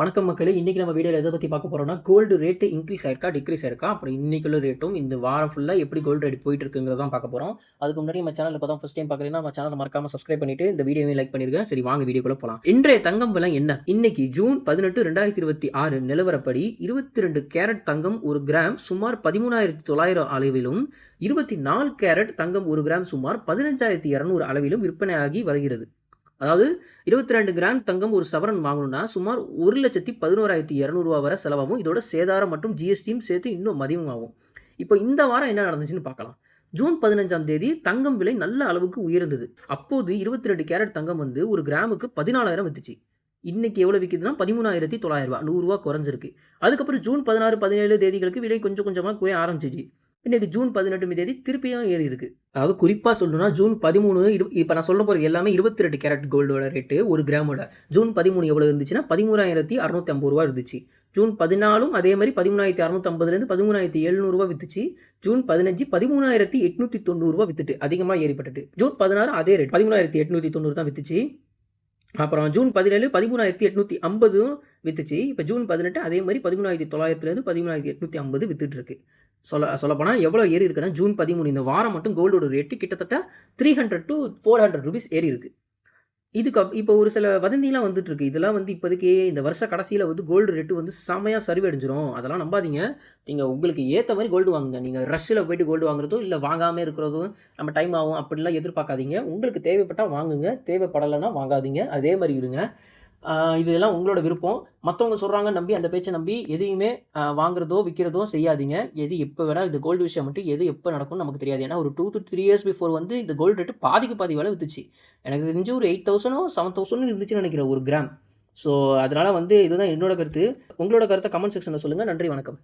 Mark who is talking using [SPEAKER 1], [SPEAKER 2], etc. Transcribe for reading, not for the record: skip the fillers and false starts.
[SPEAKER 1] வணக்கம் மக்களே, இன்னைக்கு நம்ம வீடியோவில் எதை பற்றி பார்க்க போகிறோம்னா, கோல்டு ரேட்டு இன்க்ரீஸ் ஆயிருக்கா, டிக்ரீஸ் ஆயிருக்கா, அப்புறம் இன்னைக்குள்ள ரேட்டும் இந்த வாரம் ஃபுல்லாக எப்படி கோல்டு ரேட் போயிட்டு இருக்குங்கிறத தான் பார்க்க போகிறோம். அதுக்கு முன்னாடி நம்ம சேனல் இப்போ தான் ஃபஸ்ட் டைம் பார்க்குறீங்கன்னா நம்ம சேனலை மறக்காம சப்ஸ்கிரைப் பண்ணிட்டு இந்த வீடியோவையும் லைக் பண்ணிருங்க. சரி, வாங்க வீடியோக்குள்ள போகலாம். இன்றைய தங்கம் விலை என்ன? இன்னைக்கு ஜூன் 18, 2026 நிலவரப்படி 22 கேரட் தங்கம் ஒரு கிராம் சுமார் 13,900 அளவிலும், 24 கேரட் தங்கம் ஒரு கிராம் சுமார் 15,200 அளவிலும் விற்பனையாகி வருகிறது. அதாவது 22 கிராம் தங்கம் ஒரு சவரன் வாங்கணும்னா சுமார் 1,11,200 வரை செலவாகும். இதோட சேதாரம் மற்றும் ஜிஎஸ்டியும் சேர்த்து இன்னும் அதிகமாகும். இப்போ இந்த வாரம் என்ன நடந்துச்சுன்னு பார்க்கலாம். ஜூன் 15ஆம் தேதி தங்கம் விலை நல்ல அளவுக்கு உயர்ந்தது. அப்போது 22 கேரட் தங்கம் வந்து ஒரு கிராமுக்கு 14,000 வித்துச்சு. இன்னைக்கு எவ்வளோ விற்கிதுன்னா 13,900 100 குறைஞ்சிருக்கு. அதுக்கப்புறம் ஜூன் 16, 17 தேதிகளுக்கு விலை கொஞ்சம் கொஞ்சமாக குறைய ஆரம்பிச்சிச்சு. இன்னைக்கு ஜூன் 18 தேதி திருப்பியும் ஏறி இருக்கு. அதாவது குறிப்பாக சொல்லணும்னா ஜூன் 13 இப்போ நான் சொல்ல போகிறது எல்லாமே 22 கேரட் கோல்டோட ரேட்டு ஒரு கிராமோட. ஜூன் 13 எவ்வளோ இருந்துச்சுன்னா 13,650 இருந்துச்சு. ஜூன் 14 அதே மாதிரி 13,650 13,700 வித்துச்சு. ஜூன் 15 13,890 வித்துட்டு அதிகமாக ஏறிப்பட்டுட்டு. ஜூன் 16 அதே ரேட் 13,890 தான் வித்துச்சு. அப்புறம் ஜூன் 17 13,850 வித்துச்சு. இப்போ ஜூன் 18 அதே மாதிரி 13,900 13,850 வித்துட்டு இருக்கு. சொல்லப்போனால் எவ்வளோ ஏறி இருக்குன்னா ஜூன் 13 இந்த வாரம் மட்டும் கோல்டோட ரேட்டு கிட்டத்தட்ட 300 to 400 ருபீஸ் ஏறி இருக்கு. இதுக்கு இப்போ ஒரு சில வதந்திலாம் வந்துட்டு இருக்கு. இதெல்லாம் வந்து இப்போதைக்கு இந்த வருஷ கடைசியில் வந்து கோல்டு ரேட்டு வந்து செமையாக சரிவடைஞ்சிரும். அதெல்லாம் நம்பாதீங்க. நீங்கள் உங்களுக்கு ஏற்ற மாதிரி கோல்டு வாங்குங்க. நீங்கள் ரஷ்ஷில் போய்ட்டு கோல்டு வாங்குறதும் இல்லை வாங்காமல் இருக்கிறதும் நம்ம டைம் ஆகும் அப்படிலாம் எதிர்பார்க்காதீங்க. உங்களுக்கு தேவைப்பட்டால் வாங்குங்க, தேவைப்படலைன்னா வாங்காதீங்க. அதே மாதிரி இருங்க. இதெல்லாம் உங்களோட விருப்பம். மற்றவங்க சொல்கிறாங்க நம்பி அந்த பேச்சை நம்பி எதையுமே வாங்குறதோ விற்கிறதோ செய்யாதீங்க. எது எப்போ வேணால் இந்த கோல்டு விஷயம் மட்டும் எது எப்போ நடக்கும்னு நமக்கு தெரியாது. ஏன்னா ஒரு 2 to 3 இயர்ஸ் பிஃபோர் வந்து இந்த கோல்டு ரேட்டு பாதிக்கு பாதி விலை வித்துச்சு. எனக்கு தெரிஞ்சு ஒரு 8,000 7,000 இருந்துச்சுன்னு நினைக்கிறேன் ஒரு கிராம். ஸோ அதனால் வந்து இதுதான் என்னோட கருத்து. உங்களோட கருத்தை கமெண்ட் செக்ஷனில் சொல்லுங்கள். நன்றி, வணக்கம்.